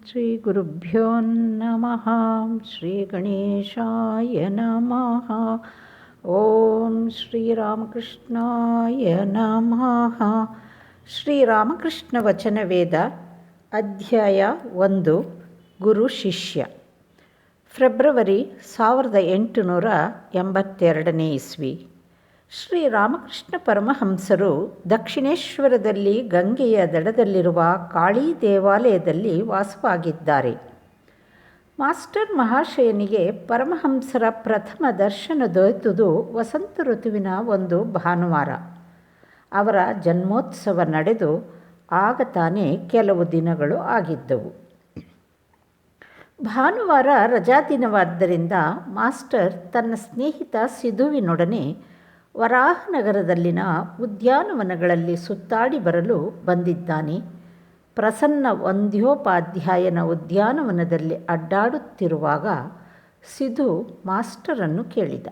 ಶ್ರೀಗುರುಭ್ಯೋ ನಮಃ. ಶ್ರೀಗಣೇಶಾಯ ನಮಃ. ಓಂ ಶ್ರೀರಾಮಕೃಷ್ಣಾಯ ನಮಃ. ಶ್ರೀರಾಮಕೃಷ್ಣ ವಚನವೇದ ಅಧ್ಯಾಯ 1 ಗುರು ಶಿಷ್ಯ. ಫೆಬ್ರವರಿ 1882 ಇಸ್ವಿ. ಶ್ರೀರಾಮಕೃಷ್ಣ ಪರಮಹಂಸರು ದಕ್ಷಿಣೇಶ್ವರದಲ್ಲಿ ಗಂಗೆಯ ದಡದಲ್ಲಿರುವ ಕಾಳಿ ದೇವಾಲಯದಲ್ಲಿ ವಾಸವಾಗಿದ್ದಾರೆ. ಮಾಸ್ಟರ್ ಮಹಾಶಯನಿಗೆ ಪರಮಹಂಸರ ಪ್ರಥಮ ದರ್ಶನ ದೊರೆತುದು ವಸಂತ ಋತುವಿನ ಒಂದು ಭಾನುವಾರ. ಅವರ ಜನ್ಮೋತ್ಸವ ನಡೆದು ಆಗ ತಾನೇ ಕೆಲವು ದಿನಗಳು ಆಗಿದ್ದವು. ಭಾನುವಾರ ರಜಾದಿನವಾದ್ದರಿಂದ ಮಾಸ್ಟರ್ ತನ್ನ ಸ್ನೇಹಿತ ಸಿಧುವಿನೊಡನೆ ವರಾಹನಗರದಲ್ಲಿನ ಉದ್ಯಾನವನಗಳಲ್ಲಿ ಸುತ್ತಾಡಿ ಬರಲು ಬಂದಿದ್ದಾನೆ. ಪ್ರಸನ್ನ ವಂದ್ಯೋಪಾಧ್ಯಾಯನ ಉದ್ಯಾನವನದಲ್ಲಿ ಅಡ್ಡಾಡುತ್ತಿರುವಾಗ ಸಿಧು ಮಾಸ್ಟರನ್ನು ಕೇಳಿದ.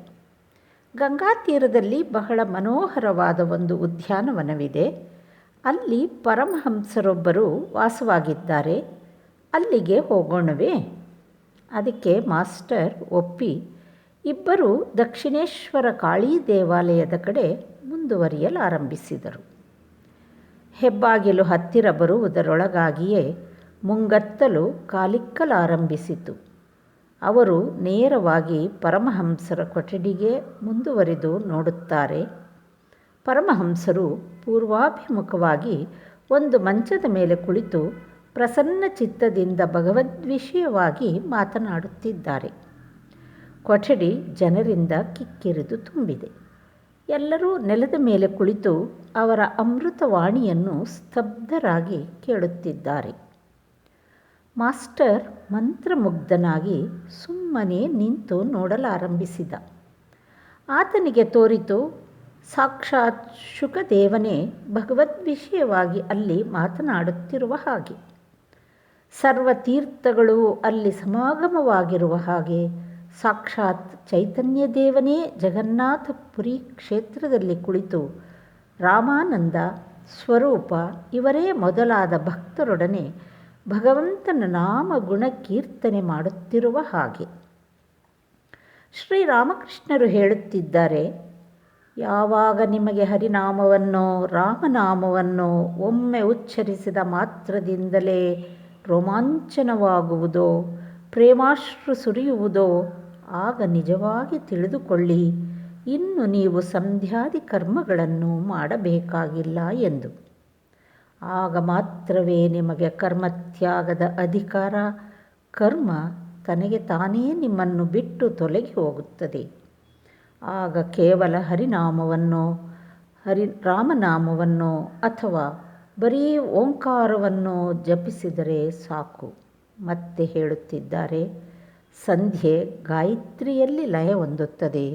ಗಂಗಾ ತೀರದಲ್ಲಿ ಬಹಳ ಮನೋಹರವಾದ ಒಂದು ಉದ್ಯಾನವನವಿದೆ. ಅಲ್ಲಿ ಪರಮಹಂಸರೊಬ್ಬರು ವಾಸವಾಗಿದ್ದಾರೆ. ಅಲ್ಲಿಗೆ ಹೋಗೋಣವೇ? ಅದಕ್ಕೆ ಮಾಸ್ಟರ್ ಒಪ್ಪಿ ಇಬ್ಬರು ದಕ್ಷಿಣೇಶ್ವರ ಕಾಳಿ ದೇವಾಲಯದ ಕಡೆ ಮುಂದುವರಿಯಲಾರಂಭಿಸಿದರು. ಹೆಬ್ಬಾಗಿಲು ಹತ್ತಿರ ಬರುವುದರೊಳಗಾಗಿಯೇ ಮುಂಗತ್ತಲು ಕಾಲಿಕ್ಕಲಾರಂಭಿಸಿತು. ಅವರು ನೇರವಾಗಿ ಪರಮಹಂಸರ ಕೊಠಡಿಗೆ ಮುಂದುವರಿದು ನೋಡುತ್ತಾರೆ. ಪರಮಹಂಸರು ಪೂರ್ವಾಭಿಮುಖವಾಗಿ ಒಂದು ಮಂಚದ ಮೇಲೆ ಕುಳಿತು ಪ್ರಸನ್ನ ಚಿತ್ತದಿಂದ ಭಗವದ್ವಿಷಯವಾಗಿ ಮಾತನಾಡುತ್ತಿದ್ದಾರೆ. ಕೊಠಡಿ ಜನರಿಂದ ಕಿಕ್ಕಿರಿದು ತುಂಬಿದೆ. ಎಲ್ಲರೂ ನೆಲದ ಮೇಲೆ ಕುಳಿತು ಅವರ ಅಮೃತವಾಣಿಯನ್ನು ಸ್ತಬ್ಧರಾಗಿ ಕೇಳುತ್ತಿದ್ದಾರೆ. ಮಾಸ್ಟರ್ ಮಂತ್ರಮುಗ್ಧನಾಗಿ ಸುಮ್ಮನೆ ನಿಂತು ನೋಡಲಾರಂಭಿಸಿದ. ಆತನಿಗೆ ತೋರಿತು, ಸಾಕ್ಷಾತ್ ಶುಕದೇವನೇ ಭಗವದ್ವಿಷಯವಾಗಿ ಅಲ್ಲಿ ಮಾತನಾಡುತ್ತಿರುವ ಹಾಗೆ, ಸರ್ವತೀರ್ಥಗಳು ಅಲ್ಲಿ ಸಮಾಗಮವಾಗಿರುವ ಹಾಗೆ, ಸಾಕ್ಷಾತ್ ಚೈತನ್ಯದೇವನೇ ಜಗನ್ನಾಥಪುರಿ ಕ್ಷೇತ್ರದಲ್ಲಿ ಕುಳಿತು ರಾಮಾನಂದ, ಸ್ವರೂಪ ಇವರೇ ಮೊದಲಾದ ಭಕ್ತರೊಡನೆ ಭಗವಂತನ ನಾಮ ಗುಣ ಕೀರ್ತನೆ ಮಾಡುತ್ತಿರುವ ಹಾಗೆ. ಶ್ರೀರಾಮಕೃಷ್ಣರು ಹೇಳುತ್ತಿದ್ದಾರೆ, ಯಾವಾಗ ನಿಮಗೆ ಹರಿನಾಮವನ್ನೋ ರಾಮನಾಮವನ್ನೋ ಒಮ್ಮೆ ಉಚ್ಚರಿಸಿದ ಮಾತ್ರದಿಂದಲೇ ರೋಮಾಂಚನವಾಗುವುದೋ, ಪ್ರೇಮಾಶ್ರು ಸುರಿಯುವುದೋ, ಆಗ ನಿಜವಾಗಿ ತಿಳಿದುಕೊಳ್ಳಿ, ಇನ್ನು ನೀವು ಸಂಧ್ಯಾದಿ ಕರ್ಮಗಳನ್ನು ಮಾಡಬೇಕಾಗಿಲ್ಲ ಎಂದು. ಆಗ ಮಾತ್ರವೇ ನಿಮಗೆ ಕರ್ಮತ್ಯಾಗದ ಅಧಿಕಾರ, ಕರ್ಮ ತನಗೆ ತಾನೇ ನಿಮ್ಮನ್ನು ಬಿಟ್ಟು ತೊಲಗಿ ಹೋಗುತ್ತದೆ. ಆಗ ಕೇವಲ ಹರಿನಾಮವನ್ನೋ ರಾಮನಾಮವನ್ನೋ ಅಥವಾ ಬರೀ ಓಂಕಾರವನ್ನು ಜಪಿಸಿದರೆ ಸಾಕು. ಮತ್ತೆ ಹೇಳುತ್ತಿದ್ದಾರೆ, ಸಂಧ್ಯೆ ಗಾಯತ್ರಿಯಲ್ಲಿ ಲಯ ಹೊಂದುತ್ತದೆ,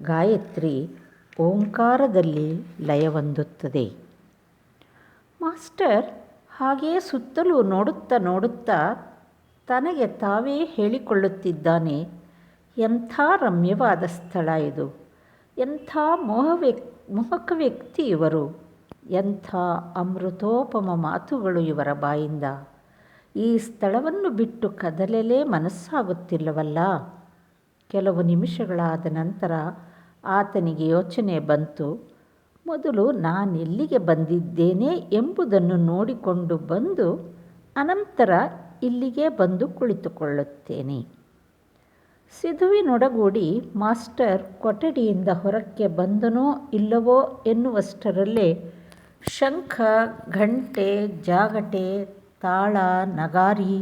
ಗಾಯತ್ರಿ ಓಂಕಾರದಲ್ಲಿ ಲಯ ಹೊಂದುತ್ತದೆ. ಮಾಸ್ಟರ್ ಹಾಗೇ ಸುತ್ತಲೂ ನೋಡುತ್ತಾ ನೋಡುತ್ತಾ ತನಗೆ ತಾವೇ ಹೇಳಿಕೊಳ್ಳುತ್ತಿದ್ದಾನೆ, ಎಂಥ ರಮ್ಯವಾದ ಸ್ಥಳ ಇದು, ಎಂಥ ಮೋಹಕ ವ್ಯಕ್ತಿ ಇವರು, ಎಂಥ ಅಮೃತೋಪಮ ಮಾತುಗಳು ಇವರ ಬಾಯಿಂದ. ಈ ಸ್ಥಳವನ್ನು ಬಿಟ್ಟು ಕದಲಲೇ ಮನಸ್ಸಾಗುತ್ತಿಲ್ಲವಲ್ಲ. ಕೆಲವು ನಿಮಿಷಗಳಾದ ನಂತರ ಆತನಿಗೆ ಯೋಚನೆ ಬಂತು, ಮೊದಲು ನಾನೆಲ್ಲಿಗೆ ಬಂದಿದ್ದೇನೆ ಎಂಬುದನ್ನು ನೋಡಿಕೊಂಡು ಬಂದು ಅನಂತರ ಇಲ್ಲಿಗೆ ಬಂದು ಕುಳಿತುಕೊಳ್ಳುತ್ತೇನೆ. ಸಿಧುವಿನೊಡಗೂಡಿ ಮಾಸ್ಟರ್ ಕೊಠಡಿಯಿಂದ ಹೊರಕ್ಕೆ ಬಂದನೋ ಇಲ್ಲವೋ ಎನ್ನುವಷ್ಟರಲ್ಲೇ ಶಂಖ, ಘಂಟೆ, ಜಾಗಟೆ, ತಾಳ, ನಗಾರಿ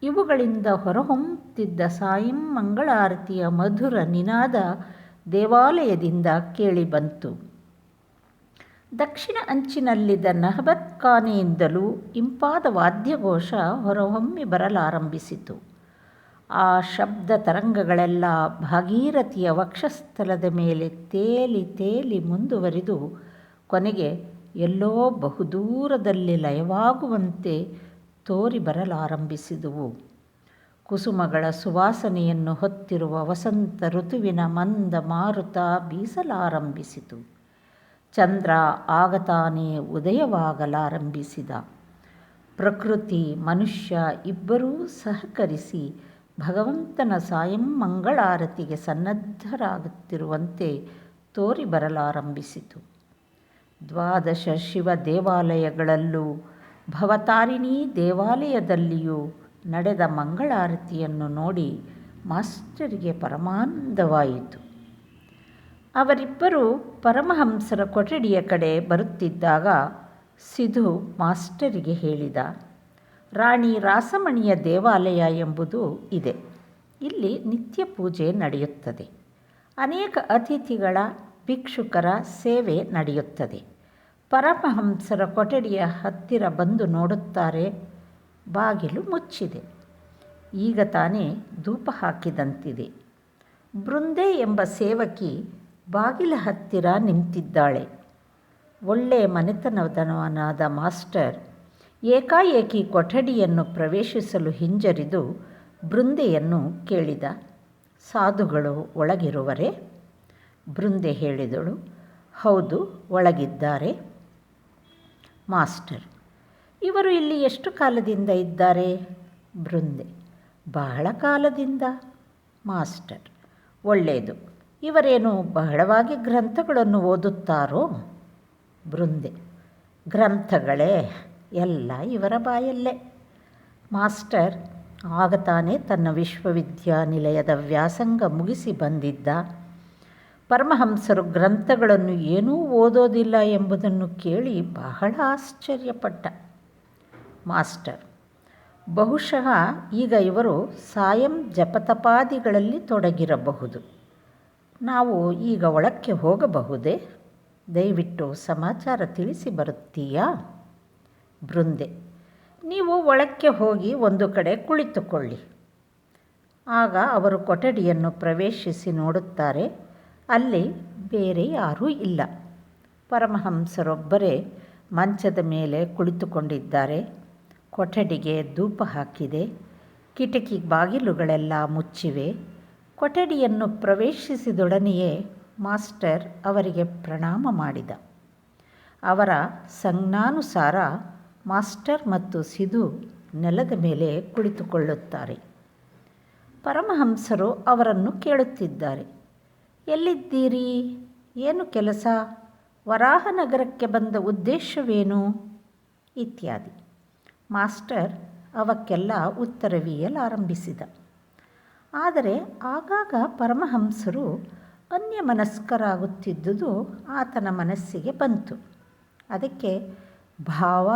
ಇವುಗಳಿಂದ ಹೊರಹೊಮ್ಮುತ್ತಿದ್ದ ಸಾಯಂ ಮಂಗಳಾರತಿಯ ಮಧುರ ನಿನಾದ ದೇವಾಲಯದಿಂದ ಕೇಳಿಬಂತು. ದಕ್ಷಿಣ ಅಂಚಿನಲ್ಲಿದ್ದ ನಹಬತ್ ಖಾನೆಯಿಂದಲೂ ಇಂಪಾದ ವಾದ್ಯಘೋಷ ಹೊರಹೊಮ್ಮಿ ಬರಲಾರಂಭಿಸಿತು. ಆ ಶಬ್ದ ತರಂಗಗಳೆಲ್ಲ ಭಾಗೀರಥಿಯ ವಕ್ಷಸ್ಥಲದ ಮೇಲೆ ತೇಲಿ ತೇಲಿ ಮುಂದುವರಿದು ಕೊನೆಗೆ ಎಲ್ಲೋ ಬಹುದೂರದಲ್ಲಿ ಲಯವಾಗುವಂತೆ ತೋರಿ ಬರಲಾರಂಭಿಸಿದುವು. ಕುಸುಮಗಳ ಸುವಾಸನೆಯನ್ನು ಹೊತ್ತಿರುವ ವಸಂತ ಋತುವಿನ ಮಂದ ಮಾರುತ ಬೀಸಲಾರಂಭಿಸಿತು. ಚಂದ್ರ ಆಗತಾನೇ ಉದಯವಾಗಲಾರಂಭಿಸಿದ. ಪ್ರಕೃತಿ ಮನುಷ್ಯ ಇಬ್ಬರೂ ಸಹಕರಿಸಿ ಭಗವಂತನ ಸಾಯಂ ಮಂಗಳಾರತಿಗೆ ಸನ್ನದ್ಧರಾಗುತ್ತಿರುವಂತೆ ತೋರಿ ಬರಲಾರಂಭಿಸಿತು. 12 ಶಿವ ದೇವಾಲಯಗಳಲ್ಲೂ ಭವತಾರಿಣಿ ದೇವಾಲಯದಲ್ಲಿಯೂ ನಡೆದ ಮಂಗಳಾರತಿಯನ್ನು ನೋಡಿ ಮಾಸ್ಟರಿಗೆ ಪರಮಾನಂದವಾಯಿತು. ಅವರಿಬ್ಬರು ಪರಮಹಂಸರ ಕೊಠಡಿಯ ಕಡೆ ಬರುತ್ತಿದ್ದಾಗ ಸಿಧು ಮಾಸ್ಟರಿಗೆ ಹೇಳಿದ, ರಾಣಿ ರಾಸಮಣಿಯ ದೇವಾಲಯ ಎಂಬುದು ಇದೆ. ಇಲ್ಲಿ ನಿತ್ಯ ಪೂಜೆ ನಡೆಯುತ್ತದೆ. ಅನೇಕ ಅತಿಥಿಗಳ ಭಿಕ್ಷುಕರ ಸೇವೆ ನಡೆಯುತ್ತದೆ. ಪರಮಹಂಸರ ಕೊಠಡಿಯ ಹತ್ತಿರ ಬಂದು ನೋಡುತ್ತಾರೆ, ಬಾಗಿಲು ಮುಚ್ಚಿದೆ. ಈಗ ತಾನೇ ಧೂಪ ಹಾಕಿದಂತಿದೆ. ಬೃಂದೆ ಎಂಬ ಸೇವಕಿ ಬಾಗಿಲ ಹತ್ತಿರ ನಿಂತಿದ್ದಾಳೆ. ಒಳ್ಳೆ ಮನೆತನದವನಾದ ಮಾಸ್ಟರ್ ಏಕಾಏಕಿ ಕೊಠಡಿಯನ್ನು ಪ್ರವೇಶಿಸಲು ಹಿಂಜರಿದು ಬೃಂದೆಯನ್ನು ಕೇಳಿದ, ಸಾಧುಗಳು ಒಳಗಿರುವರೇ? ಬೃಂದೆ ಹೇಳಿದಳು, ಹೌದು, ಒಳಗಿದ್ದಾರೆ. ಮಾಸ್ಟರ್, ಇವರು ಇಲ್ಲಿ ಎಷ್ಟು ಕಾಲದಿಂದ ಇದ್ದಾರೆ? ಬೃಂದೆ, ಬಹಳ ಕಾಲದಿಂದ. ಮಾಸ್ಟರ್, ಒಳ್ಳೆಯದು. ಇವರೇನು ಬಹಳವಾಗಿ ಗ್ರಂಥಗಳನ್ನು ಓದುತ್ತಾರೋ? ಬೃಂದೆ, ಗ್ರಂಥಗಳೇ ಎಲ್ಲ ಇವರ ಬಾಯಲ್ಲೇ. ಮಾಸ್ಟರ್ ಆಗ ತಾನೇ ತನ್ನ ವಿಶ್ವವಿದ್ಯಾನಿಲಯದ ವ್ಯಾಸಂಗ ಮುಗಿಸಿ ಬಂದಿದ್ದ. ಪರಮಹಂಸರು ಗ್ರಂಥಗಳನ್ನು ಏನೂ ಓದೋದಿಲ್ಲ ಎಂಬುದನ್ನು ಕೇಳಿ ಬಹಳ ಆಶ್ಚರ್ಯಪಟ್ಟ. ಮಾಸ್ಟರ್, ಬಹುಶಃ ಈಗ ಇವರು ಸಾಯಂ ಜಪತಪಾದಿಗಳಲ್ಲಿ ತೊಡಗಿರಬಹುದು. ನಾವು ಈಗ ಒಳಕ್ಕೆ ಹೋಗಬಹುದೇ? ದಯವಿಟ್ಟು ಸಮಾಚಾರ ತಿಳಿಸಿ ಬರುತ್ತೀಯಾ? ಬೃಂದೆ, ನೀವು ಒಳಕ್ಕೆ ಹೋಗಿ ಒಂದು ಕಡೆ ಕುಳಿತುಕೊಳ್ಳಿ. ಆಗ ಅವರು ಕೊಠಡಿಯನ್ನು ಪ್ರವೇಶಿಸಿ ನೋಡುತ್ತಾರೆ, ಅಲ್ಲಿ ಬೇರೆ ಯಾರೂ ಇಲ್ಲ. ಪರಮಹಂಸರೊಬ್ಬರೇ ಮಂಚದ ಮೇಲೆ ಕುಳಿತುಕೊಂಡಿದ್ದಾರೆ. ಕೊಠಡಿಗೆ ಧೂಪ ಹಾಕಿದೆ. ಕಿಟಕಿ ಬಾಗಿಲುಗಳೆಲ್ಲ ಮುಚ್ಚಿವೆ. ಕೊಠಡಿಯನ್ನು ಪ್ರವೇಶಿಸಿದೊಡನೆಯೇ ಮಾಸ್ಟರ್ ಅವರಿಗೆ ಪ್ರಣಾಮ ಮಾಡಿದ. ಅವರ ಸಂಜ್ಞಾನುಸಾರ ಮಾಸ್ಟರ್ ಮತ್ತು ಸಿಧು ನೆಲದ ಮೇಲೆ ಕುಳಿತುಕೊಳ್ಳುತ್ತಾರೆ. ಪರಮಹಂಸರು ಅವರನ್ನು ಕೇಳುತ್ತಿದ್ದಾರೆ, ಎಲ್ಲಿದ್ದೀರಿ? ಏನು ಕೆಲಸ? ವರಾಹನಗರಕ್ಕೆ ಬಂದ ಉದ್ದೇಶವೇನು? ಇತ್ಯಾದಿ. ಮಾಸ್ಟರ್ ಅವಕ್ಕೆಲ್ಲ ಉತ್ತರವೀಯಲಾರಂಭಿಸಿದ. ಆದರೆ ಆಗಾಗ ಪರಮಹಂಸರು ಅನ್ಯಮನಸ್ಕರಾಗುತ್ತಿದ್ದುದು ಆತನ ಮನಸ್ಸಿಗೆ ಬಂತು. ಅದಕ್ಕೆ ಭಾವ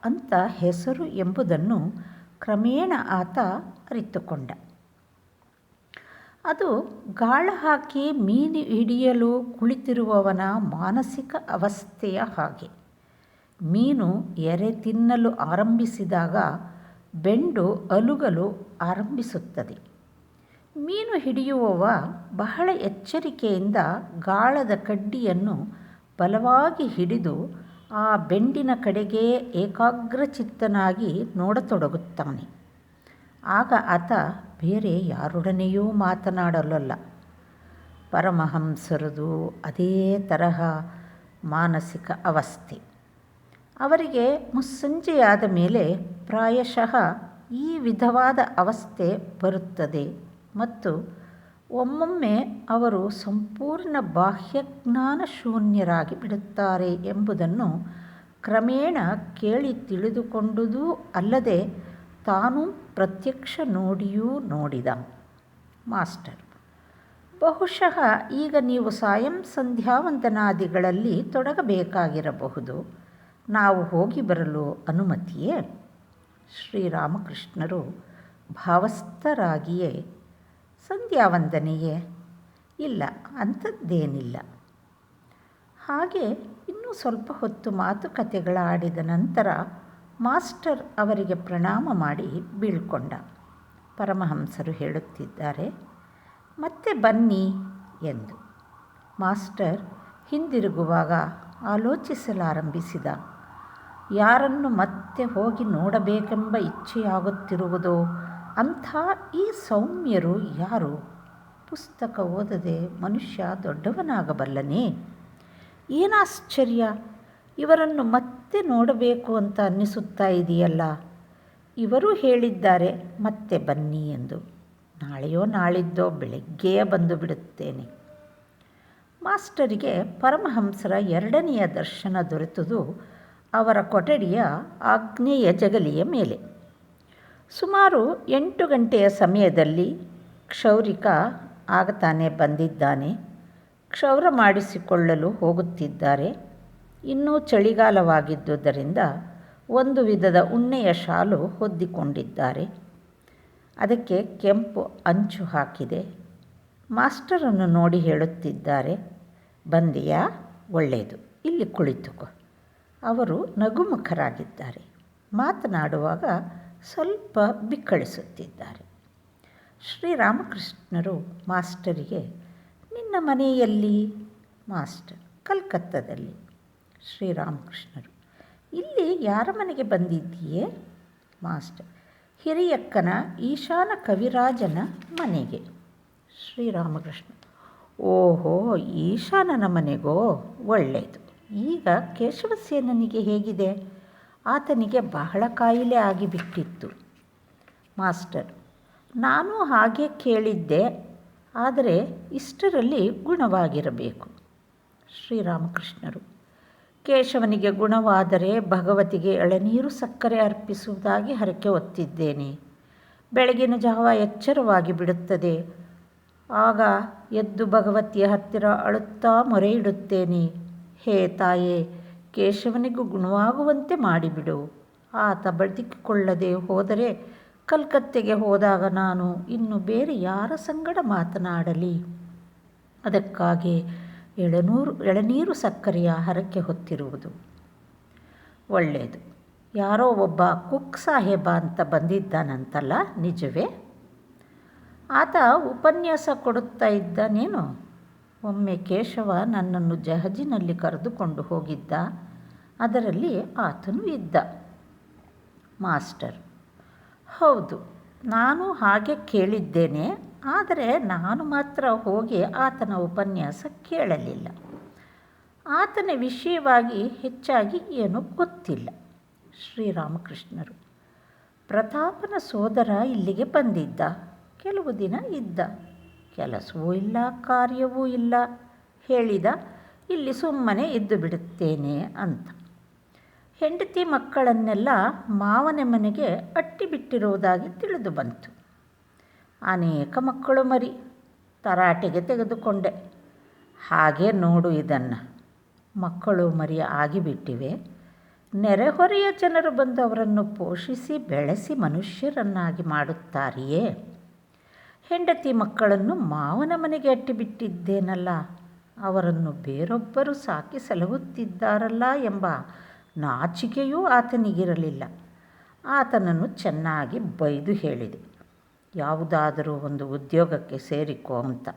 ಅಂತ ಹೆಸರು ಎಂಬುದನ್ನು ಕ್ರಮೇಣ ಆತ ಅರಿತುಕೊಂಡ. ಅದು ಗಾಳ ಹಾಕಿ ಮೀನು ಹಿಡಿಯಲು ಕುಳಿತಿರುವವನ ಮಾನಸಿಕ ಅವಸ್ಥೆಯ ಹಾಗೆ. ಮೀನು ಎರೆ ತಿನ್ನಲು ಆರಂಭಿಸಿದಾಗ ಬೆಂಡು ಅಲುಗಲು ಆರಂಭಿಸುತ್ತದೆ. ಮೀನು ಹಿಡಿಯುವವ ಬಹಳ ಎಚ್ಚರಿಕೆಯಿಂದ ಗಾಳದ ಕಡ್ಡಿಯನ್ನು ಬಲವಾಗಿ ಹಿಡಿದು ಆ ಬೆಂಡಿನ ಕಡೆಗೇ ಏಕಾಗ್ರಚಿತ್ತನಾಗಿ ನೋಡತೊಡಗುತ್ತಾನೆ. ಆಗ ಆತ ಬೇರೆ ಯಾರೊಡನೆಯೂ ಮಾತನಾಡಲಲ್ಲ. ಪರಮಹಂಸರದು ಅದೇ ತರಹ ಮಾನಸಿಕ ಅವಸ್ಥೆ. ಅವರಿಗೆ ಮುಸ್ಸಂಜೆಯಾದ ಮೇಲೆ ಪ್ರಾಯಶಃ ಈ ವಿಧವಾದ ಅವಸ್ಥೆ ಬರುತ್ತದೆ ಮತ್ತು ಒಮ್ಮೊಮ್ಮೆ ಅವರು ಸಂಪೂರ್ಣ ಬಾಹ್ಯಜ್ಞಾನ ಶೂನ್ಯರಾಗಿ ಬಿಡುತ್ತಾರೆ ಎಂಬುದನ್ನು ಕ್ರಮೇಣ ಕೇಳಿ ತಿಳಿದುಕೊಂಡುದೂ ಅಲ್ಲದೆ ತಾನು ಪ್ರತ್ಯಕ್ಷ ನೋಡಿಯೂ ನೋಡಿದ. ಮಾಸ್ಟರ್, ಬಹುಶಃ ಈಗ ನೀವು ಸಾಯಂ ಸಂಧ್ಯಾವಂದನಾದಿಗಳಲ್ಲಿ ತೊಡಗಬೇಕಾಗಿರಬಹುದು. ನಾವು ಹೋಗಿ ಬರಲು ಅನುಮತಿಯೇ? ಶ್ರೀರಾಮಕೃಷ್ಣರು ಭಾವಸ್ಥರಾಗಿಯೇ, ಸಂಧ್ಯಾವಂದನೆಯೇ? ಇಲ್ಲ, ಅಂಥದ್ದೇನಿಲ್ಲ. ಹಾಗೆ ಇನ್ನೂ ಸ್ವಲ್ಪ ಹೊತ್ತು ಮಾತುಕತೆಗಳಾಡಿದ ನಂತರ ಮಾಸ್ಟರ್ ಅವರಿಗೆ ಪ್ರಣಾಮ ಮಾಡಿ ಬೀಳ್ಕೊಂಡ. ಪರಮಹಂಸರು ಹೇಳುತ್ತಿದ್ದಾರೆ, ಮತ್ತೆ ಬನ್ನಿ ಎಂದು. ಮಾಸ್ಟರ್ ಹಿಂದಿರುಗುವಾಗ ಆಲೋಚಿಸಲಾರಂಭಿಸಿದ. ಯಾರನ್ನು ಮತ್ತೆ ಹೋಗಿ ನೋಡಬೇಕೆಂಬ ಇಚ್ಛೆಯಾಗುತ್ತಿರುವುದೋ ಅಂಥ ಈ ಸೌಮ್ಯರು ಯಾರು? ಪುಸ್ತಕ ಓದದೆ ಮನುಷ್ಯ ದೊಡ್ಡವನಾಗಬಲ್ಲನೇ? ಏನಾಶ್ಚರ್ಯ, ಇವರನ್ನು ಮತ್ತೆ ನೋಡಬೇಕು ಅಂತ ಅನ್ನಿಸುತ್ತಾ ಇದೆಯಲ್ಲ. ಇವರೂ ಹೇಳಿದ್ದಾರೆ ಮತ್ತೆ ಬನ್ನಿ ಎಂದು. ನಾಳೆಯೋ ನಾಳಿದ್ದೋ ಬೆಳಗ್ಗೆಯೇ ಬಂದು ಬಿಡುತ್ತೇನೆ. ಮಾಸ್ಟರಿಗೆ ಪರಮಹಂಸರ 2ನೆಯ ದರ್ಶನ ದೊರೆತುದು ಅವರ ಕೊಠಡಿಯ ಆಗ್ನೇಯ ಜಗಲಿಯ ಮೇಲೆ. ಸುಮಾರು 8 ಗಂಟೆಯ ಸಮಯದಲ್ಲಿ ಕ್ಷೌರಿಕ ಆಗತಾನೆ ಬಂದಿದ್ದಾನೆ. ಕ್ಷೌರ ಮಾಡಿಸಿಕೊಳ್ಳಲು ಹೋಗುತ್ತಿದ್ದಾರೆ. ಇನ್ನೂ ಚಳಿಗಾಲವಾಗಿದ್ದುದರಿಂದ ಒಂದು ವಿಧದ ಉಣ್ಣೆಯ ಶಾಲು ಹೊದ್ದಿಕೊಂಡಿದ್ದಾರೆ. ಅದಕ್ಕೆ ಕೆಂಪು ಅಂಚು ಹಾಕಿದೆ. ಮಾಸ್ಟರನ್ನು ನೋಡಿ ಹೇಳುತ್ತಿದ್ದಾರೆ, ಬಂದೆಯಾ? ಒಳ್ಳೆಯದು, ಇಲ್ಲಿ ಕುಳಿತುಕೋ. ಅವರು ನಗುಮುಖರಾಗಿದ್ದಾರೆ. ಮಾತನಾಡುವಾಗ ಸ್ವಲ್ಪ ಬಿಕ್ಕಳಿಸುತ್ತಿದ್ದಾರೆ. ಶ್ರೀರಾಮಕೃಷ್ಣರು ಮಾಸ್ಟರಿಗೆ, ನಿನ್ನ ಮನೆಯಲ್ಲಿ? ಮಾಸ್ಟರ್, ಕಲ್ಕತ್ತಾದಲ್ಲಿ. ಶ್ರೀರಾಮಕೃಷ್ಣರು, ಇಲ್ಲಿ ಯಾರ ಮನೆಗೆ ಬಂದಿದ್ದೀಯೇ? ಮಾಸ್ಟರ್, ಹಿರಿಯಕ್ಕನ ಈಶಾನ ಕವಿರಾಜನ ಮನೆಗೆ. ಶ್ರೀರಾಮಕೃಷ್ಣ, ಓಹೋ, ಈಶಾನನ ಮನೆಗೋ? ಒಳ್ಳೆಯದು. ಈಗ ಕೇಶವಸೇನನಿಗೆ ಹೇಗಿದೆ? ಆತನಿಗೆ ಬಹಳ ಕಾಯಿಲೆ ಆಗಿಬಿಟ್ಟಿತ್ತು. ಮಾಸ್ಟರ್, ನಾನು ಹಾಗೆ ಕೇಳಿದ್ದೆ, ಆದರೆ ಇಷ್ಟರಲ್ಲಿ ಗುಣವಾಗಿರಬೇಕು. ಶ್ರೀರಾಮಕೃಷ್ಣರು, ಕೇಶವನಿಗೆ ಗುಣವಾದರೆ ಭಗವತಿಗೆ ಎಳನೀರು ಸಕ್ಕರೆ ಅರ್ಪಿಸುವುದಾಗಿ ಹರಕೆ ಹೊತ್ತಿದ್ದೇನೆ. ಬೆಳಗಿನ ಜಾವ ಎಚ್ಚರವಾಗಿ ಬಿಡುತ್ತದೆ. ಆಗ ಎದ್ದು ಭಗವತಿಯ ಹತ್ತಿರ ಅಳುತ್ತಾ ಮೊರೆ ಇಡುತ್ತೇನೆ, ಹೇ ತಾಯೇ, ಕೇಶವನಿಗೂ ಗುಣವಾಗುವಂತೆ ಮಾಡಿಬಿಡು. ಆತ ಬದುಕಿಕೊಳ್ಳದೆ ಹೋದರೆ ಕಲ್ಕತ್ತೆಗೆ ಹೋದಾಗ ನಾನು ಇನ್ನು ಬೇರೆ ಯಾರ ಸಂಗಡ ಮಾತನಾಡಲಿ? ಅದಕ್ಕಾಗಿ ಎಳನೀರು ಸಕ್ಕರೆಯ ಹರಕೆ ಹೊತ್ತಿರುವುದು. ಒಳ್ಳೆಯದು. ಯಾರೋ ಒಬ್ಬ ಕುಕ್ ಸಾಹೇಬ ಅಂತ ಬಂದಿದ್ದಾನಂತಲ್ಲ, ನಿಜವೇ? ಆತ ಉಪನ್ಯಾಸ ಕೊಡುತ್ತಾ ಇದ್ದಾನೇನು? ಒಮ್ಮೆ ಕೇಶವ ನನ್ನನ್ನು ಜಹಜಿನಲ್ಲಿ ಕರೆದುಕೊಂಡು ಹೋಗಿದ್ದ. ಅದರಲ್ಲಿ ಆತನು ಇದ್ದ. ಮಾಸ್ಟರ್, ಹೌದು, ನಾನು ಹಾಗೆ ಕೇಳಿದ್ದೇನೆ. ಆದರೆ ನಾನು ಮಾತ್ರ ಹೋಗಿ ಆತನ ಉಪನ್ಯಾಸ ಕೇಳಲಿಲ್ಲ. ಆತನ ವಿಷಯವಾಗಿ ಹೆಚ್ಚಾಗಿ ಏನೂ ಗೊತ್ತಿಲ್ಲ. ಶ್ರೀರಾಮಕೃಷ್ಣರು, ಪ್ರತಾಪನ ಸೋದರ ಇಲ್ಲಿಗೆ ಬಂದಿದ್ದ. ಕೆಲವು ದಿನ ಇದ್ದ. ಕೆಲಸವೂ ಇಲ್ಲ, ಕಾರ್ಯವೂ ಇಲ್ಲ. ಹೇಳಿದ, ಇಲ್ಲಿ ಸುಮ್ಮನೆ ಇದ್ದು ಬಿಡುತ್ತೇನೆ ಅಂತ. ಹೆಂಡತಿ ಮಕ್ಕಳನ್ನೆಲ್ಲ ಮಾವನ ಮನೆಗೆ ಅಟ್ಟಿಬಿಟ್ಟಿರುವುದಾಗಿ ತಿಳಿದು ಬಂತು. ಅನೇಕ ಮಕ್ಕಳು ಮರಿ. ತರಾಟೆಗೆ ತೆಗೆದುಕೊಂಡೆ. ಹಾಗೆ ನೋಡು ಇದನ್ನು. ಮಕ್ಕಳು ಮರಿ ಆಗಿಬಿಟ್ಟಿವೆ. ನೆರೆಹೊರೆಯ ಜನರು ಬಂದು ಅವರನ್ನು ಪೋಷಿಸಿ ಬೆಳೆಸಿ ಮನುಷ್ಯರನ್ನಾಗಿ ಮಾಡುತ್ತಾರೆಯೇ? ಹೆಂಡತಿ ಮಕ್ಕಳನ್ನು ಮಾವನ ಮನೆಗೆ ಅಟ್ಟಿಬಿಟ್ಟಿದ್ದೇನಲ್ಲ, ಅವರನ್ನು ಬೇರೊಬ್ಬರು ಸಾಕಿ ಸಲಹುತ್ತಿದ್ದಾರಲ್ಲ ಎಂಬ ನಾಚಿಕೆಯೂ ಆತನಿಗಿರಲಿಲ್ಲ. ಆತನನ್ನು ಚೆನ್ನಾಗಿ ಬೈದು ಹೇಳಿದೆ, ಯಾವುದಾದರೂ ಒಂದು ಉದ್ಯೋಗಕ್ಕೆ ಸೇರಿಕೋ ಅಂತ.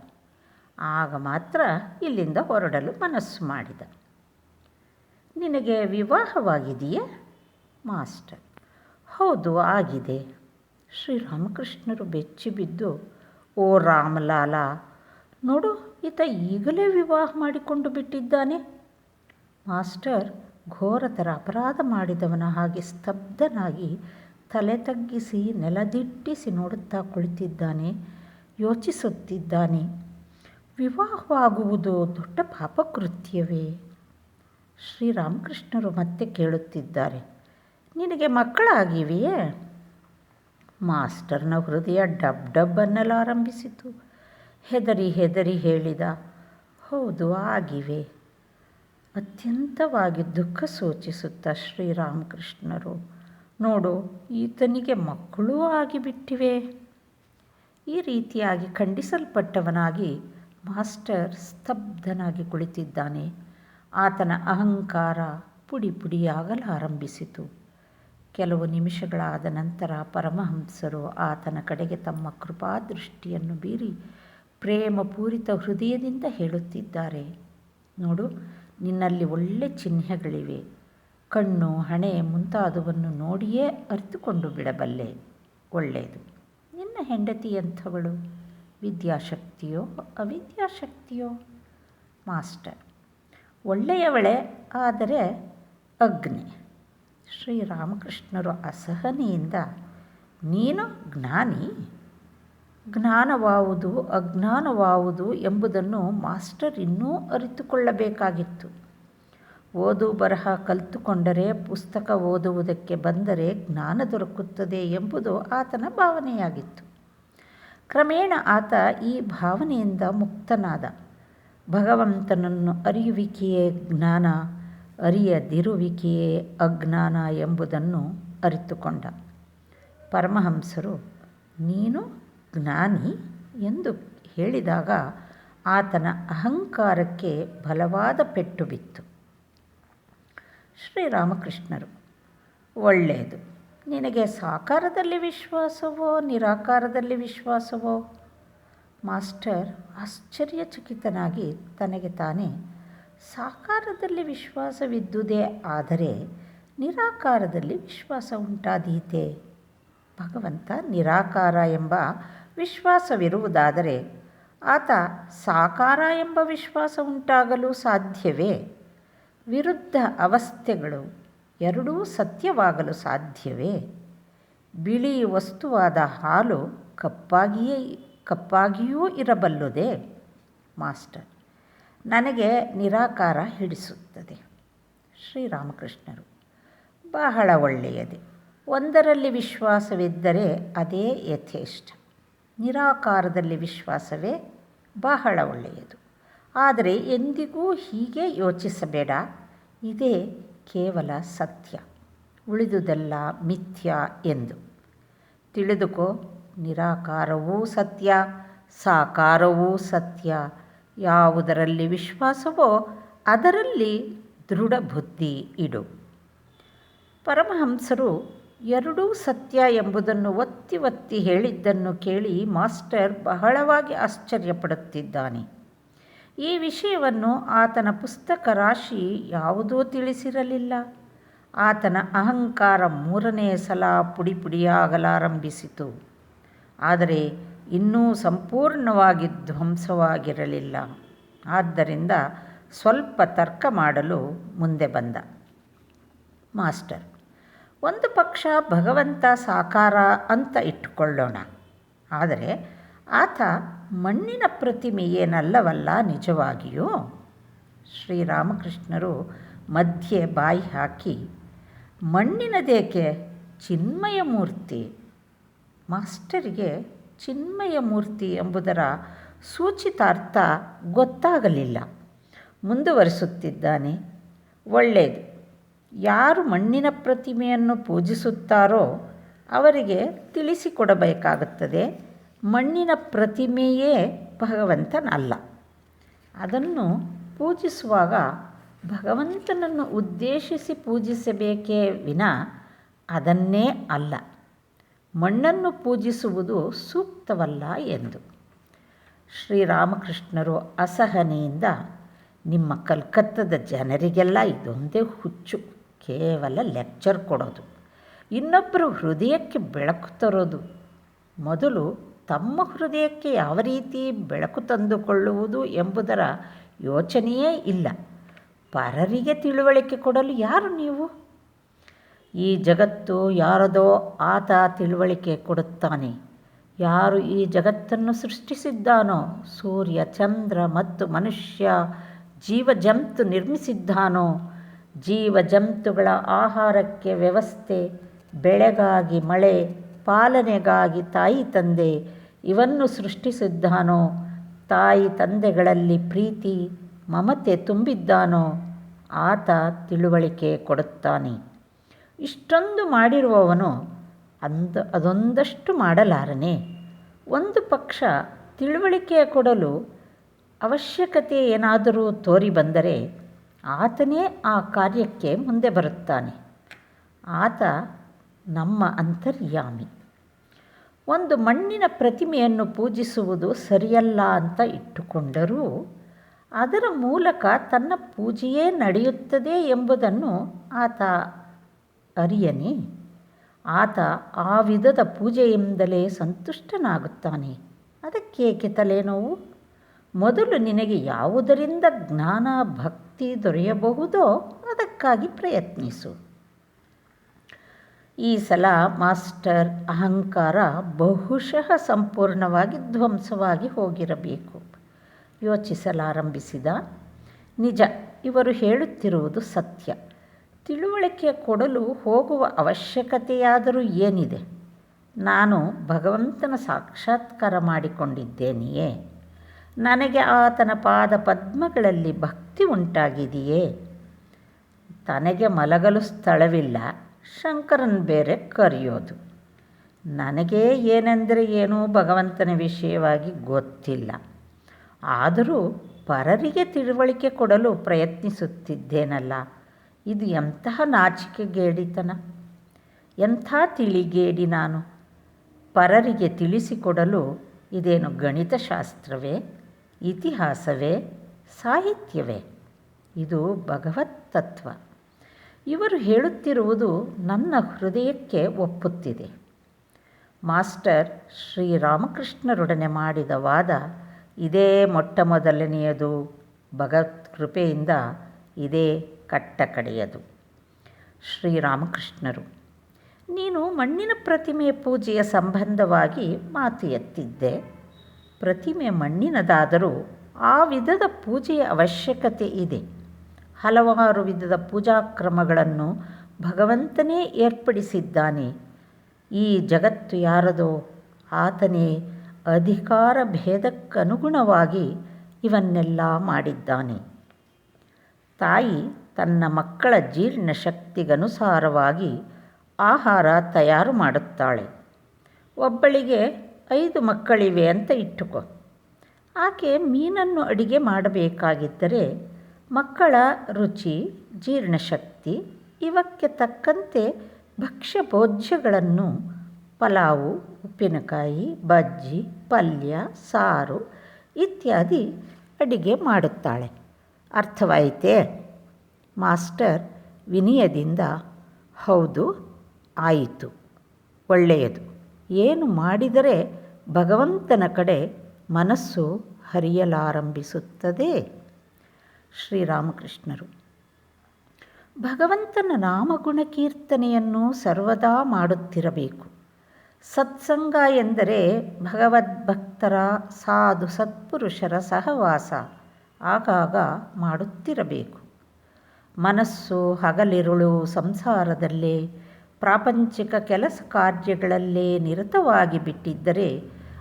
ಆಗ ಮಾತ್ರ ಇಲ್ಲಿಂದ ಹೊರಡಲು ಮನಸ್ಸು ಮಾಡಿದ. ನಿನಗೆ ವಿವಾಹವಾಗಿದೆಯೇ? ಮಾಸ್ಟರ್, ಹೌದು, ಆಗಿದೆ. ಶ್ರೀರಾಮಕೃಷ್ಣರು ಬೆಚ್ಚಿ ಬಿದ್ದು, ಓ ರಾಮಲಾಲ, ನೋಡು, ಈತ ಈಗಲೇ ವಿವಾಹ ಮಾಡಿಕೊಂಡು ಬಿಟ್ಟಿದ್ದಾನೆ. ಮಾಸ್ಟರ್ ಘೋರತರ ಅಪರಾಧ ಮಾಡಿದವನ ಹಾಗೆ ಸ್ತಬ್ಧನಾಗಿ ತಲೆ ತಗ್ಗಿಸಿ ನೆಲದಿಟ್ಟಿಸಿ ನೋಡುತ್ತಾ ಕುಳಿತಿದ್ದಾನೆ. ಯೋಚಿಸುತ್ತಿದ್ದಾನೆ. ವಿವಾಹವಾಗುವುದು ದೊಡ್ಡ ಪಾಪಕೃತ್ಯವೇ? ಶ್ರೀರಾಮಕೃಷ್ಣರು ಮತ್ತೆ ಕೇಳುತ್ತಿದ್ದಾರೆ, ನಿನಗೆ ಮಕ್ಕಳಾಗಿವೆಯೇ? ಮಾಸ್ಟರ್ನ ಹೃದಯ ಡಬ್ ಡಬ್ ಅನ್ನಲಾರಂಭಿಸಿತು. ಹೆದರಿ ಹೆದರಿ ಹೇಳಿದ, ಹೌದು, ಆಗಿವೆ. ಅತ್ಯಂತವಾಗಿ ದುಃಖ ಸೂಚಿಸುತ್ತಾ ಶ್ರೀರಾಮಕೃಷ್ಣರು, ನೋಡು, ಈತನಿಗೆ ಮಕ್ಕಳೂ ಆಗಿಬಿಟ್ಟಿವೆ. ಈ ರೀತಿಯಾಗಿ ಖಂಡಿಸಲ್ಪಟ್ಟವನಾಗಿ ಮಾಸ್ಟರ್ ಸ್ತಬ್ಧನಾಗಿ ಕುಳಿತಿದ್ದಾನೆ. ಆತನ ಅಹಂಕಾರ ಪುಡಿ ಪುಡಿಯಾಗಲಾರಂಭಿಸಿತು. ಕೆಲವು ನಿಮಿಷಗಳಾದ ನಂತರ ಪರಮಹಂಸರು ಆತನ ಕಡೆಗೆ ತಮ್ಮ ಕೃಪಾದೃಷ್ಟಿಯನ್ನು ಬೀರಿ ಪ್ರೇಮಪೂರಿತ ಹೃದಯದಿಂದ ಹೇಳುತ್ತಿದ್ದಾರೆ, ನೋಡು, ನಿನ್ನಲ್ಲಿ ಒಳ್ಳೆ ಚಿಹ್ನೆಗಳಿವೆ. ಕಣ್ಣು, ಹಣೆ ಮುಂತಾದವನ್ನು ನೋಡಿಯೇ ಅರಿತುಕೊಂಡು ಬಿಡಬಲ್ಲೆ. ಒಳ್ಳೆಯದು. ನಿನ್ನ ಹೆಂಡತಿ ಎಂಥವಳು? ವಿದ್ಯಾಶಕ್ತಿಯೋ ಅವಿದ್ಯಾಶಕ್ತಿಯೋ? ಮಾಸ್ಟರ್, ಒಳ್ಳೆಯವಳೆ, ಆದರೆ ಅಗ್ನಿ. ಶ್ರೀರಾಮಕೃಷ್ಣರು ಅಸಹನೆಯಿಂದ, ನೀನು ಜ್ಞಾನಿ? ಜ್ಞಾನವಾವುದು ಅಜ್ಞಾನವಾವುದು ಎಂಬುದನ್ನು ಮಾಸ್ಟರ್ ಇನ್ನೂ ಅರಿತುಕೊಳ್ಳಬೇಕಾಗಿತ್ತು. ಓದು ಬರಹ ಕಲಿತುಕೊಂಡರೆ, ಪುಸ್ತಕ ಓದುವುದಕ್ಕೆ ಬಂದರೆ ಜ್ಞಾನ ದೊರಕುತ್ತದೆ ಎಂಬುದು ಆತನ ಭಾವನೆಯಾಗಿತ್ತು. ಕ್ರಮೇಣ ಆತ ಈ ಭಾವನೆಯಿಂದ ಮುಕ್ತನಾದ. ಭಗವಂತನನ್ನು ಅರಿಯುವಿಕೆಯೇ ಜ್ಞಾನ, ಅರಿಯದಿರುವಿಕೆಯೇ ಅಜ್ಞಾನ ಎಂಬುದನ್ನು ಅರಿತುಕೊಂಡ. ಪರಮಹಂಸರು ನೀನು ಜ್ಞಾನಿ ಎಂದು ಹೇಳಿದಾಗ ಆತನ ಅಹಂಕಾರಕ್ಕೆ ಬಲವಾದ ಪೆಟ್ಟು ಬಿತ್ತು. ಶ್ರೀರಾಮಕೃಷ್ಣರು, ಒಳ್ಳೆಯದು. ನಿನಗೆ ಸಾಕಾರದಲ್ಲಿ ವಿಶ್ವಾಸವೋ ನಿರಾಕಾರದಲ್ಲಿ ವಿಶ್ವಾಸವೋ? ಮಾಸ್ಟರ್ ಆಶ್ಚರ್ಯಚಕಿತನಾಗಿ ತನಗೆ ತಾನೇ, ಸಾಕಾರದಲ್ಲಿ ವಿಶ್ವಾಸವಿದ್ದುದೇ ಆದರೆ ನಿರಾಕಾರದಲ್ಲಿ ವಿಶ್ವಾಸ ಉಂಟಾದೀತೆ? ಭಗವಂತ ನಿರಾಕಾರ ಎಂಬ ವಿಶ್ವಾಸವಿರುವುದಾದರೆ ಆತ ಸಾಕಾರ ಎಂಬ ವಿಶ್ವಾಸ ಉಂಟಾಗಲು ಸಾಧ್ಯವೇ? ವಿರುದ್ಧ ಅವಸ್ಥೆಗಳು ಎರಡೂ ಸತ್ಯವಾಗಲು ಸಾಧ್ಯವೇ? ಬಿಳಿ ವಸ್ತುವಾದ ಹಾಲು ಕಪ್ಪಾಗಿಯೂ ಇರಬಲ್ಲುದೇ? ಮಾಸ್ಟರ್, ನನಗೆ ನಿರಾಕಾರ ಹಿಡಿಸುತ್ತದೆ. ಶ್ರೀರಾಮಕೃಷ್ಣರು, ಬಹಳ ಒಳ್ಳೆಯದೇ. ಒಂದರಲ್ಲಿ ವಿಶ್ವಾಸವಿದ್ದರೆ ಅದೇ ಯಥೇಷ್ಟ. ನಿರಾಕಾರದಲ್ಲಿ ವಿಶ್ವಾಸವೇ ಬಹಳ ಒಳ್ಳೆಯದು. ಆದರೆ ಎಂದಿಗೂ ಹೀಗೆ ಯೋಚಿಸಬೇಡ, ಇದೇ ಕೇವಲ ಸತ್ಯ, ಉಳಿದುದೆಲ್ಲ ಮಿಥ್ಯ ಎಂದು ತಿಳಿದುಕೋ. ನಿರಾಕಾರವೂ ಸತ್ಯ, ಸಾಕಾರವೂ ಸತ್ಯ. ಯಾವುದರಲ್ಲಿ ವಿಶ್ವಾಸವೋ ಅದರಲ್ಲಿ ದೃಢ ಬುದ್ಧಿ ಇಡು. ಪರಮಹಂಸರು ಎರಡೂ ಸತ್ಯ ಎಂಬುದನ್ನು ಒತ್ತಿ ಒತ್ತಿ ಹೇಳಿದ್ದನ್ನು ಕೇಳಿ ಮಾಸ್ಟರ್ ಬಹಳವಾಗಿ ಆಶ್ಚರ್ಯಪಡುತ್ತಿದ್ದಾನೆ. ಈ ವಿಷಯವನ್ನು ಆತನ ಪುಸ್ತಕ ರಾಶಿ ಯಾವುದೂ ತಿಳಿಸಿರಲಿಲ್ಲ. ಆತನ ಅಹಂಕಾರ ಮೂರನೇ ಸಲ ಪುಡಿಯಾಗಲಾರಂಭಿಸಿತು. ಆದರೆ ಇನ್ನೂ ಸಂಪೂರ್ಣವಾಗಿ ಧ್ವಂಸವಾಗಿರಲಿಲ್ಲ. ಆದ್ದರಿಂದ ಸ್ವಲ್ಪ ತರ್ಕ ಮಾಡಲು ಮುಂದೆ ಬಂದ. ಮಾಸ್ಟರ್, ಒಂದು ಪಕ್ಷ ಭಗವಂತ ಸಾಕಾರ ಅಂತ ಇಟ್ಟುಕೊಳ್ಳೋಣ. ಆದರೆ ಆತ ಮಣ್ಣಿನ ಪ್ರತಿಮೆ ಏನಲ್ಲವಲ್ಲ ನಿಜವಾಗಿಯೂ? ಶ್ರೀರಾಮಕೃಷ್ಣರು ಮಧ್ಯೆ ಬಾಯಿ ಹಾಕಿ, ಮಣ್ಣಿನದೇಕೆ, ಚಿನ್ಮಯ ಮೂರ್ತಿ. ಮಾಸ್ಟರಿಗೆ ಚಿನ್ಮಯ ಮೂರ್ತಿ ಎಂಬುದರ ಸೂಚಿತಾರ್ಥ ಗೊತ್ತಾಗಲಿಲ್ಲ. ಮುಂದುವರಿಸುತ್ತಿದ್ದಾನೆ, ಒಳ್ಳೆಯದು. ಯಾರು ಮಣ್ಣಿನ ಪ್ರತಿಮೆಯನ್ನು ಪೂಜಿಸುತ್ತಾರೋ ಅವರಿಗೆ ತಿಳಿಸಿಕೊಡಬೇಕಾಗುತ್ತದೆ, ಮಣ್ಣಿನ ಪ್ರತಿಮೆಯೇ ಭಗವಂತನಲ್ಲ. ಅದನ್ನು ಪೂಜಿಸುವಾಗ ಭಗವಂತನನ್ನು ಉದ್ದೇಶಿಸಿ ಪೂಜಿಸಬೇಕೇ ವಿನ ಅದನ್ನೇ ಅಲ್ಲ. ಮಣ್ಣನ್ನು ಪೂಜಿಸುವುದು ಸೂಕ್ತವಲ್ಲ ಎಂದು. ಶ್ರೀರಾಮಕೃಷ್ಣರು ಅಸಹನೆಯಿಂದ, ನಿಮ್ಮ ಕಲ್ಕತ್ತದ ಜನರಿಗೆಲ್ಲ ಇದೊಂದೇ ಹುಚ್ಚು, ಕೇವಲ ಲೆಕ್ಚರ್ ಕೊಡೋದು, ಇನ್ನೊಬ್ಬರ ಹೃದಯಕ್ಕೆ ಬೆಳಕು ತರೋದು. ಮೊದಲು ತಮ್ಮ ಹೃದಯಕ್ಕೆ ಯಾವ ರೀತಿ ಬೆಳಕು ತಂದುಕೊಳ್ಳುವುದು ಎಂಬುದರ ಯೋಚನೆಯೇ ಇಲ್ಲ. ಪರರಿಗೆ ತಿಳುವಳಿಕೆ ಕೊಡಲು ಯಾರು ನೀವು? ಈ ಜಗತ್ತು ಯಾರದೋ ಆತ ತಿಳುವಳಿಕೆ ಕೊಡುತ್ತಾನೆ. ಯಾರು ಈ ಜಗತ್ತನ್ನು ಸೃಷ್ಟಿಸಿದ್ದಾನೋ, ಸೂರ್ಯ, ಚಂದ್ರ ಮತ್ತು ಮನುಷ್ಯ, ಜೀವಜಂತು ನಿರ್ಮಿಸಿದ್ದಾನೋ, ಜೀವಜಂತುಗಳ ಆಹಾರಕ್ಕೆ ವ್ಯವಸ್ಥೆ, ಬೆಳೆಗಾಗಿ ಮಳೆ, ಪಾಲನೆಗಾಗಿ ತಾಯಿ ತಂದೆ ಇವನ್ನು ಸೃಷ್ಟಿಸಿದ್ದಾನೋ, ತಾಯಿ ತಂದೆಗಳಲ್ಲಿ ಪ್ರೀತಿ ಮಮತೆ ತುಂಬಿದ್ದಾನೋ ಆತ ತಿಳುವಳಿಕೆ ಕೊಡುತ್ತಾನೆ. ಇಷ್ಟೊಂದು ಮಾಡಿರುವವನು ಅದೊಂದಷ್ಟು ಮಾಡಲಾರನೆ? ಒಂದು ಪಕ್ಷ ತಿಳುವಳಿಕೆ ಕೊಡಲು ಅವಶ್ಯಕತೆ ಏನಾದರೂ ತೋರಿ ಬಂದರೆ ಆತನೇ ಆ ಕಾರ್ಯಕ್ಕೆ ಮುಂದೆ ಬರುತ್ತಾನೆ. ಆತ ನಮ್ಮ ಅಂತರ್ಯಾಮಿ. ಒಂದು ಮಣ್ಣಿನ ಪ್ರತಿಮೆಯನ್ನು ಪೂಜಿಸುವುದು ಸರಿಯಲ್ಲ ಅಂತ ಇಟ್ಟುಕೊಂಡರೂ ಅದರ ಮೂಲಕ ತನ್ನ ಪೂಜೆಯೇ ನಡೆಯುತ್ತದೆ ಎಂಬುದನ್ನು ಆತ ಅರಿಯನೇ? ಆತ ಆ ವಿಧದ ಪೂಜೆಯಿಂದಲೇ ಸಂತುಷ್ಟನಾಗುತ್ತಾನೆ. ಅದಕ್ಕೇಕೆ ತಲೆನೋವು? ಮೊದಲು ನಿನಗೆ ಯಾವುದರಿಂದ ಜ್ಞಾನ ಭಕ್ತಿ ದೊರೆಯಬಹುದೋ ಅದಕ್ಕಾಗಿ ಪ್ರಯತ್ನಿಸು. ಈ ಸಲ ಮಾಸ್ಟರ್ ಅಹಂಕಾರ ಬಹುಶಃ ಸಂಪೂರ್ಣವಾಗಿ ಧ್ವಂಸವಾಗಿ ಹೋಗಿರಬೇಕು. ಯೋಚಿಸಲಾರಂಭಿಸಿದ. ನಿಜ, ಇವರು ಹೇಳುತ್ತಿರುವುದು ಸತ್ಯ. ತಿಳುವಳಿಕೆ ಕೊಡಲು ಹೋಗುವ ಅವಶ್ಯಕತೆಯಾದರೂ ಏನಿದೆ? ನಾನು ಭಗವಂತನ ಸಾಕ್ಷಾತ್ಕಾರ ಮಾಡಿಕೊಂಡಿದ್ದೇನೆಯೇ? ನನಗೆ ಆತನ ಪಾದ ಪದ್ಮಗಳಲ್ಲಿ ಭಕ್ತಿ ಉಂಟಾಗಿದೆಯೇ? ತನಗೆ ಮಲಗಲು ಸ್ಥಳವಿಲ್ಲ, ಶಂಕರನ್ ಬೇರೆ ಕರೆಯೋದು. ನನಗೆ ಏನೆಂದರೆ ಏನೂ ಭಗವಂತನ ವಿಷಯವಾಗಿ ಗೊತ್ತಿಲ್ಲ. ಆದರೂ ಪರರಿಗೆ ತಿಳುವಳಿಕೆ ಕೊಡಲು ಪ್ರಯತ್ನಿಸುತ್ತಿದ್ದೇನಲ್ಲ, ಇದು ಎಂತಹ ನಾಚಿಕೆಗೇಡಿತನ, ಎಂಥ ತಿಳಿಗೇಡಿ ನಾನು. ಪರರಿಗೆ ತಿಳಿಸಿಕೊಡಲು ಇದೇನು ಗಣಿತಶಾಸ್ತ್ರವೇ, ಇತಿಹಾಸವೇ, ಸಾಹಿತ್ಯವೇ? ಇದು ಭಗವತ್ ತತ್ವ. ಇವರು ಹೇಳುತ್ತಿರುವುದು ನನ್ನ ಹೃದಯಕ್ಕೆ ಒಪ್ಪುತ್ತಿದೆ. ಮಾಸ್ಟರ್ ಶ್ರೀರಾಮಕೃಷ್ಣರೊಡನೆ ಮಾಡಿದ ವಾದ ಇದೇ ಮೊಟ್ಟ ಮೊದಲನೆಯದು, ಭಗವತ್ ಕೃಪೆಯಿಂದ ಇದೇ ಕಟ್ಟ ಕಡೆಯದು. ಶ್ರೀರಾಮಕೃಷ್ಣರು: ನೀನು ಮಣ್ಣಿನ ಪ್ರತಿಮೆ ಪೂಜೆಯ ಸಂಬಂಧವಾಗಿ ಮಾತು ಎತ್ತಿದ್ದೆ. ಪ್ರತಿಮೆ ಮಣ್ಣಿನದಾದರೂ ಆ ವಿಧದ ಪೂಜೆಯ ಅವಶ್ಯಕತೆ ಇದೆ. ಹಲವಾರು ವಿಧದ ಪೂಜಾಕ್ರಮಗಳನ್ನು ಭಗವಂತನೇ ಏರ್ಪಡಿಸಿದ್ದಾನೆ. ಈ ಜಗತ್ತು ಯಾರದೋ ಆತನೇ ಅಧಿಕಾರ ಭೇದಕ್ಕನುಗುಣವಾಗಿ ಇವನ್ನೆಲ್ಲ ಮಾಡಿದ್ದಾನೆ. ತಾಯಿ ತನ್ನ ಮಕ್ಕಳ ಜೀರ್ಣ ಶಕ್ತಿಗನುಸಾರವಾಗಿ ಆಹಾರ ತಯಾರು ಮಾಡುತ್ತಾಳೆ. ಒಬ್ಬಳಿಗೆ 5 ಮಕ್ಕಳಿವೆ ಅಂತ ಇಟ್ಟುಕೋ. ಆಕೆ ಮೀನನ್ನು ಅಡಿಗೆ ಮಾಡಬೇಕಾಗಿದ್ದರೆ ಮಕ್ಕಳ ರುಚಿ, ಜೀರ್ಣಶಕ್ತಿ ಇವಕ್ಕೆ ತಕ್ಕಂತೆ ಭಕ್ಷ್ಯ ಭೋಜ್ಯಗಳನ್ನು ಪಲಾವು, ಉಪ್ಪಿನಕಾಯಿ, ಬಜ್ಜಿ, ಪಲ್ಯ, ಸಾರು ಇತ್ಯಾದಿ ಅಡಿಗೆ ಮಾಡುತ್ತಾಳೆ. ಅರ್ಥವಾಯಿತೇ? ಮಾಸ್ಟರ್ ವಿನಯದಿಂದ: ಹೌದು, ಆಯಿತು, ಒಳ್ಳೆಯದು. ಏನು ಮಾಡಿದರೆ ಭಗವಂತನ ಕಡೆ ಮನಸ್ಸು ಹರಿಯಲಾರಂಭಿಸುತ್ತದೆ? ಶ್ರೀರಾಮಕೃಷ್ಣರು: ಭಗವಂತನ ನಾಮಗುಣ ಕೀರ್ತನೆಯನ್ನು ಸರ್ವದಾ ಮಾಡುತ್ತಿರಬೇಕು. ಸತ್ಸಂಗ ಎಂದರೆ ಭಗವದ್ಭಕ್ತರ, ಸಾಧು ಸತ್ಪುರುಷರ ಸಹವಾಸ ಆಗಾಗ ಮಾಡುತ್ತಿರಬೇಕು. ಮನಸ್ಸು ಹಗಲಿರುಳು ಸಂಸಾರದಲ್ಲೇ, ಪ್ರಾಪಂಚಿಕ ಕೆಲಸ ಕಾರ್ಯಗಳಲ್ಲೇ ನಿರತವಾಗಿ ಬಿಟ್ಟಿದ್ದರೆ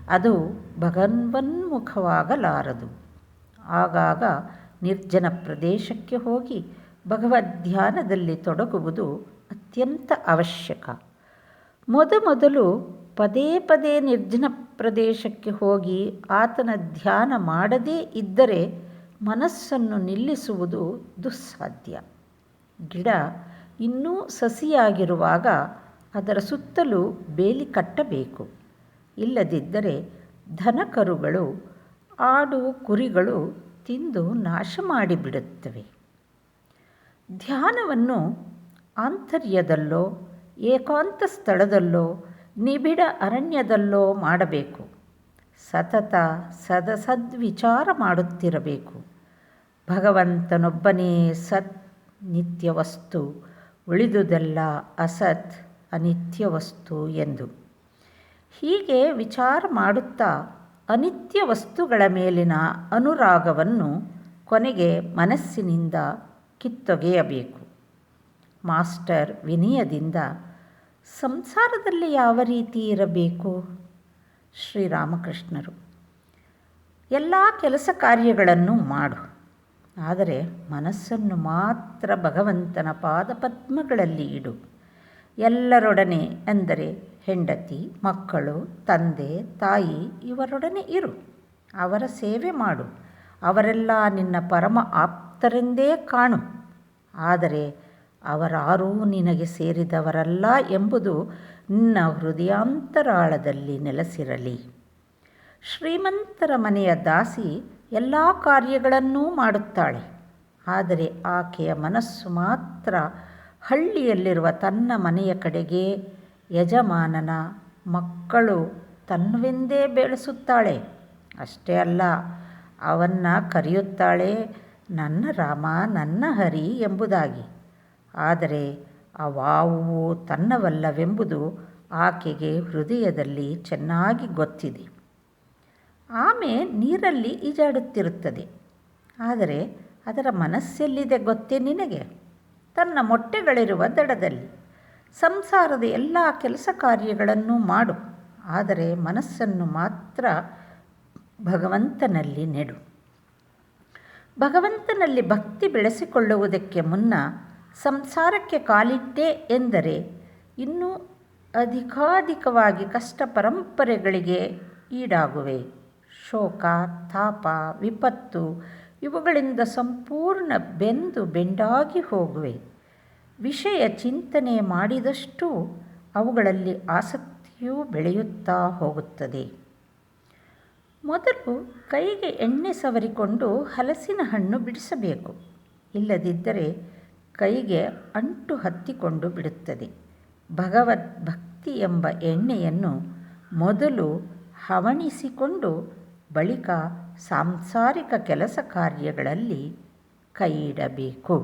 ಅದು ಭಗವನ್ಮುಖವಾಗಲಾರದು. ಆಗಾಗ ನಿರ್ಜನ ಪ್ರದೇಶಕ್ಕೆ ಹೋಗಿ ಭಗವದ್ಧ್ಯಾನದಲ್ಲಿ ತೊಡಗುವುದು ಅತ್ಯಂತ ಅವಶ್ಯಕ. ಮೊದಲು ಪದೇ ಪದೇ ನಿರ್ಜನ ಪ್ರದೇಶಕ್ಕೆ ಹೋಗಿ ಆತನ ಧ್ಯಾನ ಮಾಡದೇ ಇದ್ದರೆ ಮನಸ್ಸನ್ನು ನಿಲ್ಲಿಸುವುದು ದುಸ್ಸಾಧ್ಯ. ಗಿಡ ಇನ್ನೂ ಸಸಿಯಾಗಿರುವಾಗ ಅದರ ಸುತ್ತಲೂ ಬೇಲಿ ಕಟ್ಟಬೇಕು. ಇಲ್ಲದಿದ್ದರೆ ದನಕರುಗಳು, ಆಡು ಕುರಿಗಳು ತಿಂದು ನಾಶ ಮಾಡಿಬಿಡುತ್ತವೆ. ಧ್ಯಾನವನ್ನು ಆಂತರ್ಯದಲ್ಲೋ, ಏಕಾಂತ ಸ್ಥಳದಲ್ಲೋ, ನಿಬಿಡ ಅರಣ್ಯದಲ್ಲೋ ಮಾಡಬೇಕು. ಸತತ ಸದ್ವಿಚಾರ ಮಾಡುತ್ತಿರಬೇಕು. ಭಗವಂತನೊಬ್ಬನೇ ಸತ್, ನಿತ್ಯ ವಸ್ತು, ಉಳಿದುದೆಲ್ಲ ಅಸತ್, ಅನಿತ್ಯ ವಸ್ತು ಎಂದು. ಹೀಗೆ ವಿಚಾರ ಮಾಡುತ್ತಾ ಅನಿತ್ಯ ವಸ್ತುಗಳ ಮೇಲಿನ ಅನುರಾಗವನ್ನು ಕೊನೆಗೆ ಮನಸ್ಸಿನಿಂದ ಕಿತ್ತೊಗೆಯಬೇಕು. ಮಾಸ್ಟರ್ ವಿನಯದಿಂದ: ಸಂಸಾರದಲ್ಲಿ ಯಾವ ರೀತಿ ಇರಬೇಕು? ಶ್ರೀರಾಮಕೃಷ್ಣರು: ಎಲ್ಲ ಕೆಲಸ ಕಾರ್ಯಗಳನ್ನು ಮಾಡು, ಆದರೆ ಮನಸ್ಸನ್ನು ಮಾತ್ರ ಭಗವಂತನ ಪಾದಪದ್ಮಗಳಲ್ಲಿ ಇಡು. ಎಲ್ಲರೊಡನೆ ಎಂದರೆ ಹೆಂಡತಿ, ಮಕ್ಕಳು, ತಂದೆ, ತಾಯಿ ಇವರೊಡನೆ ಇರು. ಅವರ ಸೇವೆ ಮಾಡು. ಅವರೆಲ್ಲ ನಿನ್ನ ಪರಮ ಆಪ್ತರೆಂದೇ ಕಾಣು. ಆದರೆ ಅವರಾರೂ ನಿನಗೆ ಸೇರಿದವರಲ್ಲ ಎಂಬುದು ನಿನ್ನ ಹೃದಯಾಂತರಾಳದಲ್ಲಿ ನೆಲೆಸಿರಲಿ. ಶ್ರೀಮಂತರ ಮನೆಯ ದಾಸಿ ಎಲ್ಲ ಕಾರ್ಯಗಳನ್ನೂ ಮಾಡುತ್ತಾಳೆ. ಆದರೆ ಆಕೆಯ ಮನಸ್ಸು ಮಾತ್ರ ಹಳ್ಳಿಯಲ್ಲಿರುವ ತನ್ನ ಮನೆಯ ಕಡೆಗೆ, ಯಜಮಾನನ ಮಕ್ಕಳು ತನ್ನವೆಂದೇ ಬೆಳೆಸುತ್ತಾಳೆ. ಅಷ್ಟೇ ಅಲ್ಲ, ಅವನ್ನ ಕರೆಯುತ್ತಾಳೆ ನನ್ನ ರಾಮ, ನನ್ನ ಹರಿ ಎಂಬುದಾಗಿ. ಆದರೆ ಅವಾವುವು ತನ್ನವಲ್ಲವೆಂಬುದು ಆಕೆಗೆ ಹೃದಯದಲ್ಲಿ ಚೆನ್ನಾಗಿ ಗೊತ್ತಿದೆ. ಆಮೆ ನೀರಲ್ಲಿ ಈಜಾಡುತ್ತಿರುತ್ತದೆ. ಆದರೆ ಅದರ ಮನಸ್ಸೆಲ್ಲಿದೆ ಗೊತ್ತೇ ನಿನಗೆ? ತನ್ನ ಮೊಟ್ಟೆಗಳಿರುವ ದಡದಲ್ಲಿ. ಸಂಸಾರದ ಎಲ್ಲ ಕೆಲಸ ಕಾರ್ಯಗಳನ್ನು ಮಾಡು, ಆದರೆ ಮನಸ್ಸನ್ನು ಮಾತ್ರ ಭಗವಂತನಲ್ಲಿ ನೆಡು. ಭಗವಂತನಲ್ಲಿ ಭಕ್ತಿ ಬೆಳೆಸಿಕೊಳ್ಳುವುದಕ್ಕೆ ಮುನ್ನ ಸಂಸಾರಕ್ಕೆ ಕಾಲಿಟ್ಟೆ ಎಂದರೆ ಇನ್ನೂ ಅಧಿಕಾಧಿಕವಾಗಿ ಕಷ್ಟ ಪರಂಪರೆಗಳಿಗೆ ಈಡಾಗುವೆ. ಶೋಕ, ತಾಪ, ವಿಪತ್ತು ಇವುಗಳಿಂದ ಸಂಪೂರ್ಣ ಬೆಂದು ಬೆಂಡಾಗಿ ಹೋಗುವೆ. ವಿಷಯ ಚಿಂತನೆ ಮಾಡಿದಷ್ಟು ಅವುಗಳಲ್ಲಿ ಆಸಕ್ತಿಯೂ ಬೆಳೆಯುತ್ತಾ ಹೋಗುತ್ತದೆ. ಮೊದಲು ಕೈಗೆ ಎಣ್ಣೆ ಸವರಿಕೊಂಡು ಹಲಸಿನ ಹಣ್ಣು ಬಿಡಿಸಬೇಕು. ಇಲ್ಲದಿದ್ದರೆ ಕೈಗೆ ಅಂಟು ಹತ್ತಿಕೊಂಡು ಬಿಡುತ್ತದೆ. ಭಗವದ್ಭಕ್ತಿ ಎಂಬ ಎಣ್ಣೆಯನ್ನು ಮೊದಲು ಹವಣಿಸಿಕೊಂಡು ಬಳಿಕ ಸಾಂಸಾರಿಕ ಕೆಲಸ ಕಾರ್ಯಗಳಲ್ಲಿ ಕೈಯಿಡಬೇಕು.